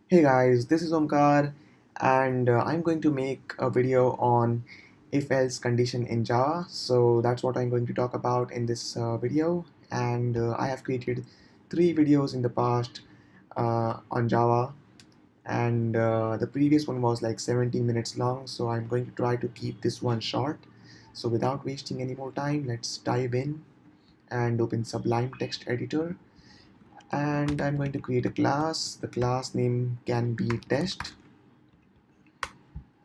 Hey guys, this is Omkar and I'm going to make a video on if-else condition in Java. So that's what I'm going to talk about in this video, and I have created 3 videos in the past on Java, and the previous one was like 17 minutes long, so I'm going to try to keep this one short. So without wasting any more time, let's dive in and open Sublime Text Editor, and I'm going to create a class. The class name can be test,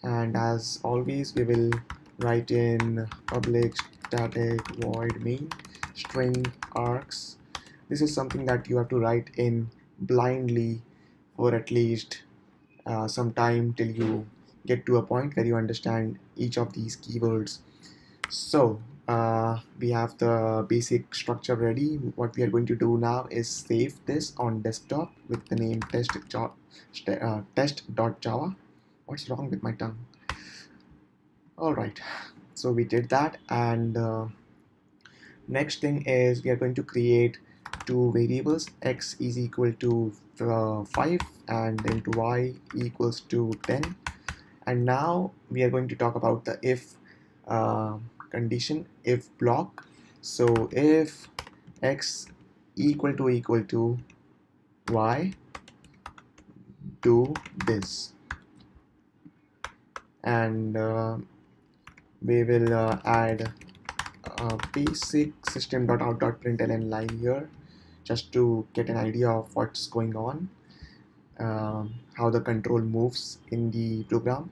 and as always we will write in public static void main string args. This is something that you have to write in blindly for at least some time till you get to a point where you understand each of these keywords. So we have the basic structure ready. What we are going to do now is save this on desktop with the name test.java. What's wrong with my tongue? All right, so we did that, and next thing is we are going to create two variables. X is equal to 5 and into y equals to 10. And now we are going to talk about the if uh, condition, if block. So if x equal to y, do this, and we will add basic system.out.println line here just to get an idea of what's going on, how the control moves in the program.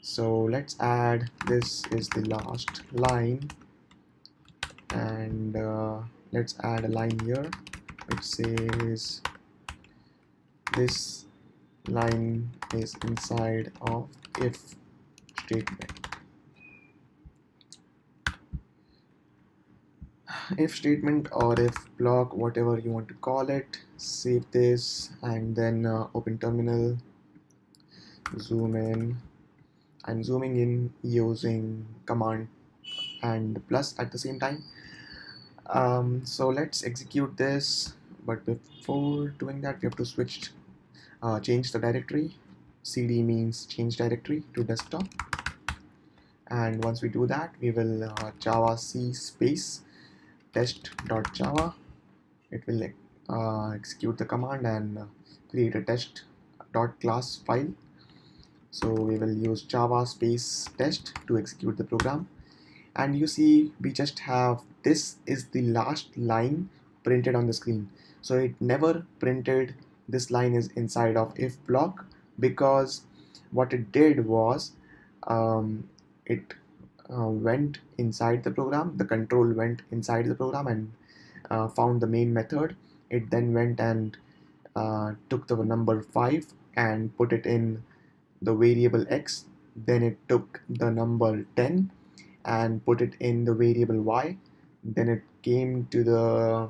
So let's add this is the last line, and let's add a line here which says this line is inside of if statement. If statement or if block, whatever you want to call it. Save this and then open terminal, zoom in. I'm zooming in using command and plus at the same time. So let's execute this, but before doing that we have to change the directory. Cd means change directory to desktop, and once we do that we will java c space test.java. It will execute the command and create a test.class file. So we will use java space test to execute the program, and you see we just have this is the last line printed on the screen. So it never printed this line is inside of if block, because what it did was it went inside the program, the control went inside the program and found the main method. It then went and took the number 5 and put it in the variable x. Then it took the number 10 and put it in the variable y. Then it came to the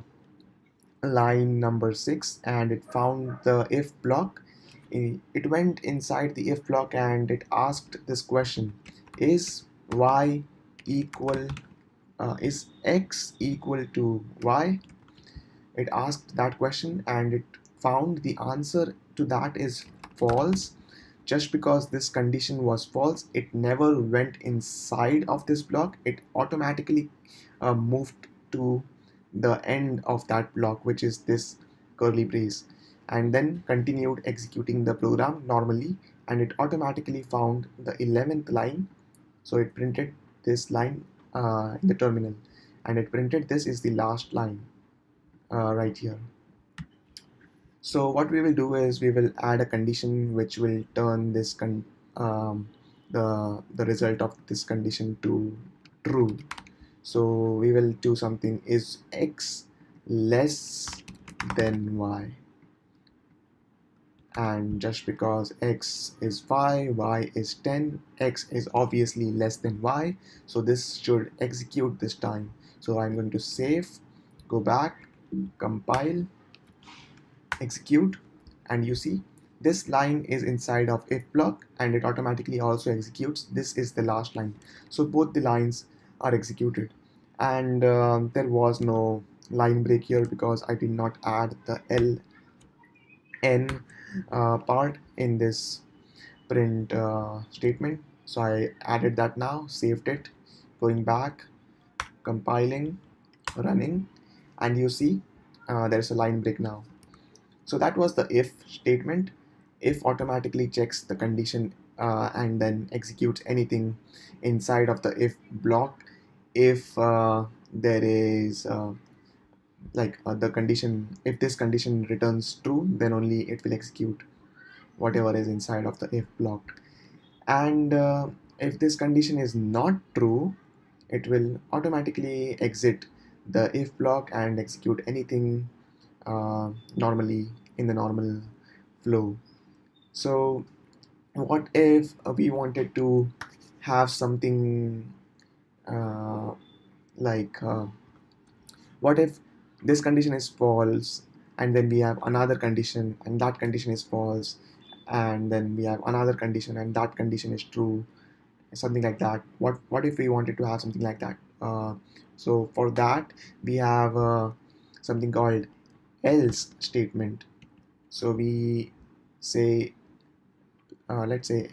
line number 6 and it found the if block. It went inside the if block and it asked this question: is y equal is x equal to y? It asked that question and it found the answer to that is false. Just because this condition was false, it never went inside of this block. It automatically moved to the end of that block, which is this curly brace, and then continued executing the program normally, and it automatically found the 11th line. So it printed this line in the terminal, and it printed this is the last line right here. So what we will do is we will add a condition which will turn this the result of this condition to true. So we will do something: is x less than y? And just because x is 5, y is 10, x is obviously less than y, so this should execute this time. So I'm going to save, go back, compile, execute, and you see this line is inside of if block and it automatically also executes. This is the last line, so both the lines are executed, and there was no line break here because I did not add the ln part in this print statement. So I added that now, saved it, going back, compiling, running, and you see there's a line break now. So that was the if statement. If automatically checks the condition and then executes anything inside of the if block. If there is the condition, if this condition returns true, then only it will execute whatever is inside of the if block. And if this condition is not true, it will automatically exit the if block and execute anything normally in the normal flow. So what if we wanted to have something uh, like what if this condition is false, and then we have another condition and that condition is false, and then we have another condition and that condition is true, something like that. What if we wanted to have something like that? So for that we have something called else statement. So we say let's say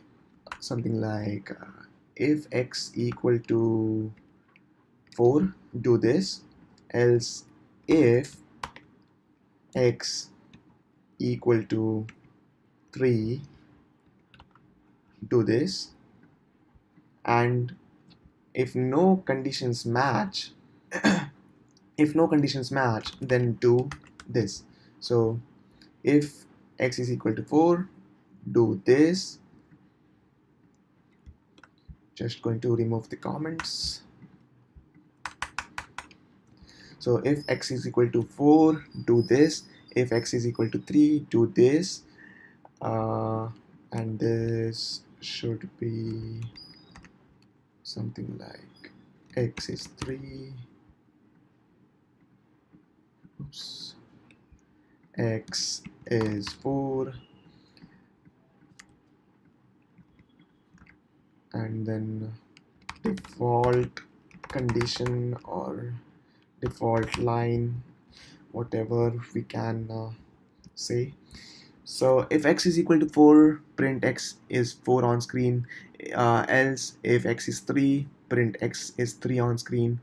something like if x equal to 4, do this. Else if x equal to 3, do this. And if no conditions match, if no conditions match, then do this. So if x is equal to 4, do this. Just going to remove the comments. So if x is equal to 4, do this. If x is equal to 3, do this. And this should be something like x is 3, oops, x is 4, and then default condition or default line, whatever we can say. So if x is equal to 4, print x is 4 on screen. Else if x is 3, print x is 3 on screen.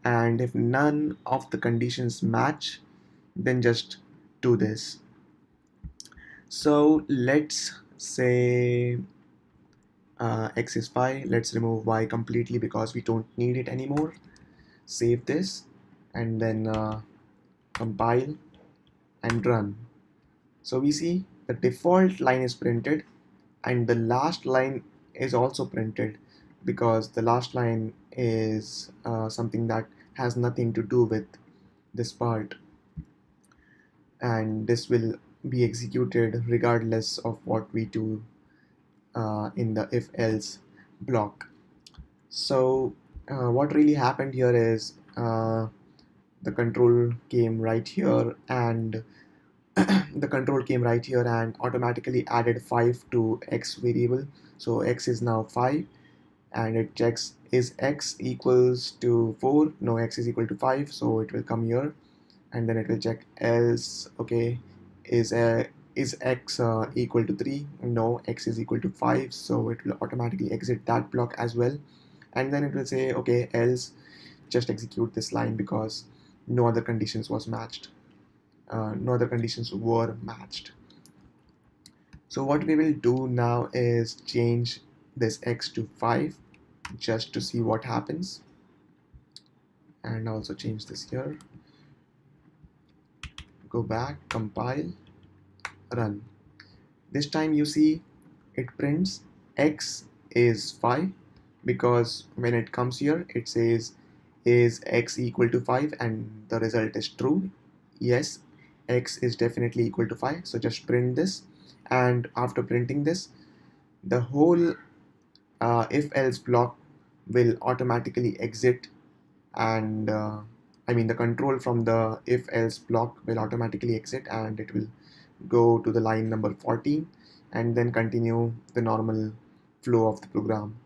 And if none of the conditions match, then just do this. So let's say x is 5. Let's remove y completely because we don't need it anymore. Save this and then compile and run. So we see the default line is printed and the last line is also printed, because the last line is something that has nothing to do with this part, and this will be executed regardless of what we do in the if else block. So what really happened here is the control came right here, and the control came right here and automatically added 5 to x variable. So x is now 5, and it checks is x equals to 4, no, x is equal to 5, so it will come here, and then it will check else, okay, is x equal to 3, no, x is equal to 5, so it will automatically exit that block as well. And then it will say, okay, else just execute this line because no other conditions was matched, no other conditions were matched. So what we will do now is change this x to 5 just to see what happens, and also change this here. Go back, compile, run. This time you see it prints x is 5, because when it comes here it says is x equal to 5 and the result is true. Yes, x is definitely equal to 5, so just print this. And after printing this, the whole if else block will automatically exit, and I mean the control from the if else block will automatically exit, and it will go to the line number 14 and then continue the normal flow of the program.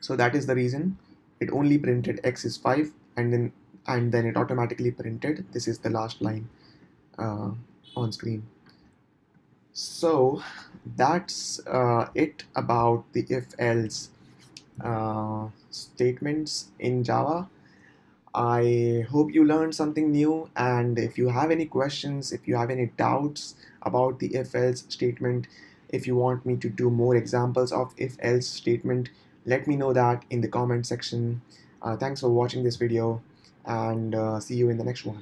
So that is the reason it only printed x is 5, and then it automatically printed this is the last line uh, on screen. So that's it about the if-else statements in Java. I hope you learned something new, and if you have any questions, if you have any doubts about the if-else statement, if you want me to do more examples of if-else statement, let me know that in the comment section. Thanks for watching this video, and see you in the next one.